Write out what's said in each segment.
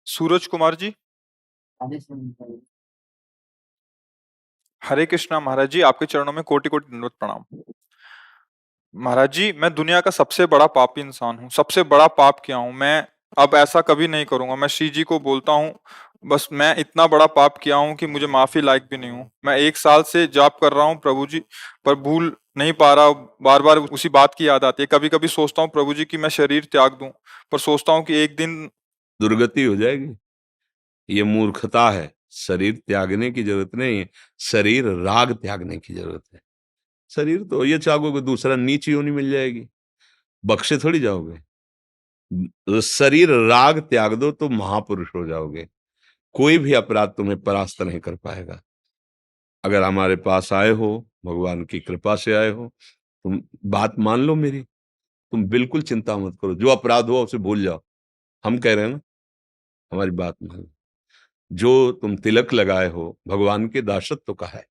सूरज कुमार जी। हरे कृष्णा महाराज जी, आपके चरणों में कोटि कोटि दंडवत प्रणाम। महाराज जी, मैं दुनिया का सबसे बड़ा पापी इंसान हूँ, सबसे बड़ा पाप किया हूँ मैं। अब ऐसा कभी नहीं करूंगा। मैं श्री जी को बोलता हूँ, बस मैं इतना बड़ा पाप किया हूँ कि मुझे माफी लायक भी नहीं हूँ। मैं 1 साल से जाप कर रहा हूँ प्रभु जी, पर भूल नहीं पा रहा। बार बार उसी बात की याद आती है। कभी कभी सोचता हूँ प्रभु जी कि मैं शरीर त्याग दूं, पर सोचता हूँ कि एक दिन दुर्गति हो जाएगी। ये मूर्खता है। शरीर त्यागने की जरूरत नहीं है, शरीर राग त्यागने की जरूरत है। शरीर तो ये चाहोगे दूसरा नीच योनि मिल जाएगी, बख्शे थोड़ी जाओगे। शरीर राग त्याग दो तो महापुरुष हो जाओगे। कोई भी अपराध तुम्हें परास्त नहीं कर पाएगा। अगर हमारे पास आए हो, भगवान की कृपा से आए हो, तुम बात मान लो मेरी। तुम बिल्कुल चिंता मत करो, जो अपराध हुआ उसे भूल जाओ। हम कह रहे हैं ना, हमारी बात मान लो। जो तुम तिलक लगाए हो, भगवान के दासत्व का है।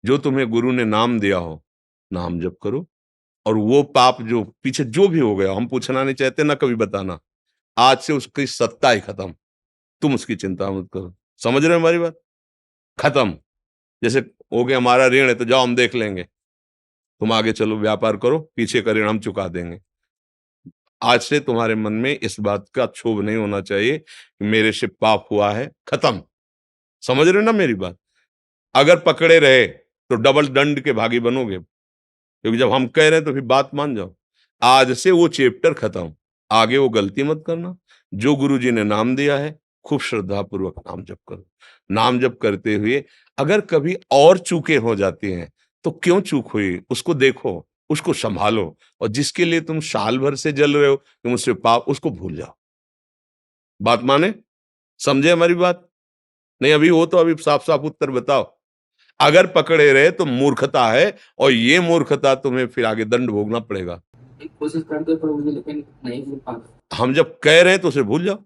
जो तुम्हें गुरु ने नाम दिया हो, नाम जप करो। और वो पाप जो पीछे जो भी हो गया, हम पूछना नहीं चाहते ना कभी बताना। आज से उसकी सत्ता ही खत्म। तुम उसकी चिंता मत करो। समझ रहे हो हमारी बात? खत्म। जैसे हो गया हमारा ऋण है तो जाओ हम देख लेंगे, तुम आगे चलो व्यापार करो, पीछे का ऋण हम चुका देंगे। आज से तुम्हारे मन में इस बात का क्षोभ नहीं होना चाहिए कि मेरे से पाप हुआ है। खत्म। समझ रहे हो ना मेरी बात? अगर पकड़े रहे तो डबल दंड के भागी बनोगे, क्योंकि जब हम कह रहे हैं तो फिर बात मान जाओ। आज से वो चैप्टर खत्म। आगे वो गलती मत करना। जो गुरु जी ने नाम दिया है, खूब श्रद्धा पूर्वक नाम जप करो। नाम जप करते हुए अगर कभी और चूकें हो जाती हैं तो क्यों चूक हुई उसको देखो, उसको संभालो। और जिसके लिए तुम साल भर से जल रहे हो कि मुझसे पाप, उसको भूल जाओ। बात माने? समझे हमारी बात? नहीं अभी हो तो अभी साफ साफ उत्तर बताओ। अगर पकड़े रहे तो मूर्खता है, और ये मूर्खता तुम्हें फिर आगे दंड भोगना पड़ेगा। कोशिश करते हैं प्रभु जी, लेकिन नहीं हो पाता। हम जब कह रहे हैं तो उसे भूल जाओ।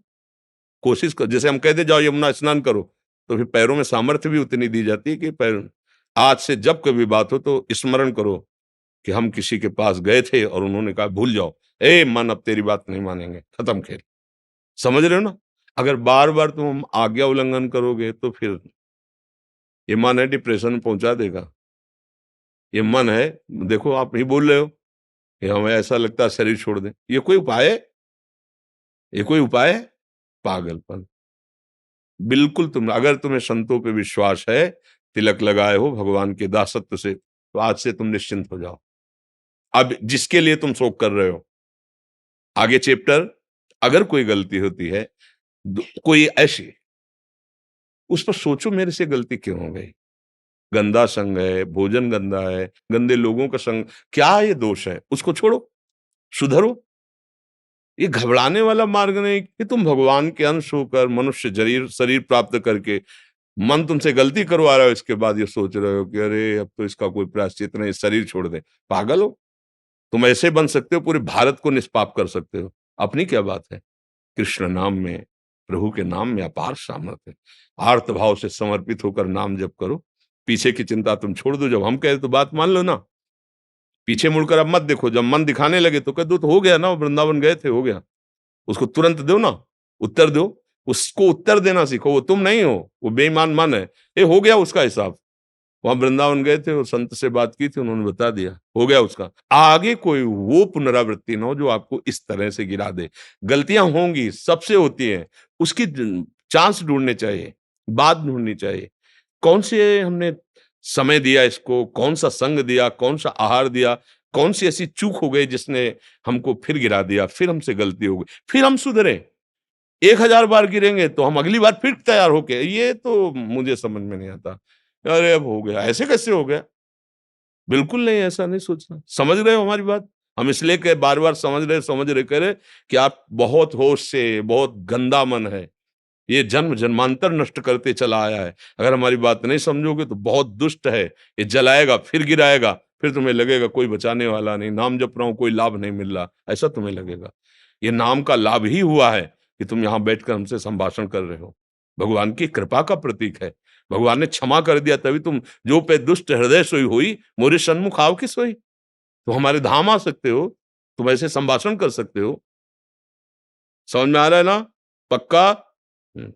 कोशिश कर, जैसे हम कहते जाओ यमुना स्नान करो, तो फिर पैरों में सामर्थ्य भी उतनी दी जाती है कि पैर। आज से जब कभी बात हो तो स्मरण करो कि हम किसी के पास गए थे और उन्होंने कहा भूल जाओ, ए मन अब तेरी बात नहीं मानेंगे, खत्म खेल। समझ रहे हो ना? अगर बार बार तुम आज्ञा उल्लंघन करोगे तो फिर ये मन है डिप्रेशन में पहुंचा देगा। ये मन है, देखो आप ही बोल रहे हो कि हमें ऐसा लगता है शरीर छोड़ दें। ये कोई उपाय है? ये कोई उपाय है? पागलपन। बिल्कुल तुम, अगर तुम्हें संतों पे विश्वास है, तिलक लगाए हो भगवान के दासत्व से, तो आज से तुम निश्चिंत हो जाओ। अब जिसके लिए तुम शोक कर रहे हो, आगे चैप्टर, अगर कोई गलती होती है, कोई ऐसी, उस पर सोचो मेरे से गलती क्यों हो गई। गंदा संग है, भोजन गंदा है, गंदे लोगों का संग, क्या ये दोष है? उसको छोड़ो, सुधरो। ये घबराने वाला मार्ग नहीं कि तुम भगवान के अंश होकर मनुष्य शरीर शरीर प्राप्त करके मन तुमसे गलती करवा रहा है, इसके बाद ये सोच रहे हो कि अरे अब तो इसका कोई प्रायश्चित नहीं, शरीर छोड़ दे। पागल हो? तुम ऐसे बन सकते हो, पूरे भारत को निष्पाप कर सकते हो। अपनी क्या बात है? कृष्ण नाम में, प्रभु के नाम में अपार सामर्थ्य है। आर्त भाव से समर्पित होकर नाम जप करो। पीछे की चिंता तुम छोड़ दो। जब हम कहे तो बात मान लो ना। पीछे मुड़कर अब मत देखो। जब मन दिखाने लगे तो कह दो तो हो गया ना, वृंदावन गए थे, हो गया। उसको तुरंत दो ना, उत्तर दो। उसको उत्तर देना सीखो। वो तुम नहीं हो, वो बेईमान मन है। ये हो गया उसका हिसाब। वहां वृंदावन गए थे और संत से बात की थी, उन्होंने बता दिया, हो गया उसका। आगे कोई वो पुनरावृत्ति ना हो जो आपको इस तरह से गिरा दे। गलतियां होंगी, सबसे होती हैं। उसकी चांस ढूंढने चाहिए, बात ढूंढनी चाहिए। कौन से हमने समय दिया इसको, कौन सा संग दिया, कौन सा आहार दिया, कौन सी ऐसी चूक हो गई जिसने हमको फिर गिरा दिया, फिर हमसे गलती हो गई, फिर हम सुधरे। 1000 बार गिरेंगे तो हम अगली बार फिर तैयार होके, ये तो मुझे समझ में नहीं आता। अरे अब हो गया, ऐसे कैसे हो गया? बिल्कुल नहीं, ऐसा नहीं सोचना। समझ रहे हो हमारी बात? हम इसलिए कह बार बार समझ रहे कह रहे कि आप बहुत होश से, बहुत गंदा मन है, ये जन्म जन्मांतर नष्ट करते चला आया है। अगर हमारी बात नहीं समझोगे तो बहुत दुष्ट है। ये जलाएगा, फिर गिराएगा, फिर तुम्हें लगेगा कोई बचाने वाला नहीं, नाम जप रहा हूं कोई लाभ नहीं मिल रहा, ऐसा तुम्हें लगेगा। ये नाम का लाभ ही हुआ है कि तुम यहां बैठकर हमसे संभाषण कर रहे हो। भगवान की कृपा का प्रतीक है। भगवान ने क्षमा कर दिया, तभी तुम जो पे दुष्ट हृदय सोई हुई, मोरे सन्मुख आओ की सोई। तुम हमारे धाम आ सकते हो, तुम ऐसे संभाषण कर सकते हो। समझ में आ रहा है ना? पक्का? हम्म।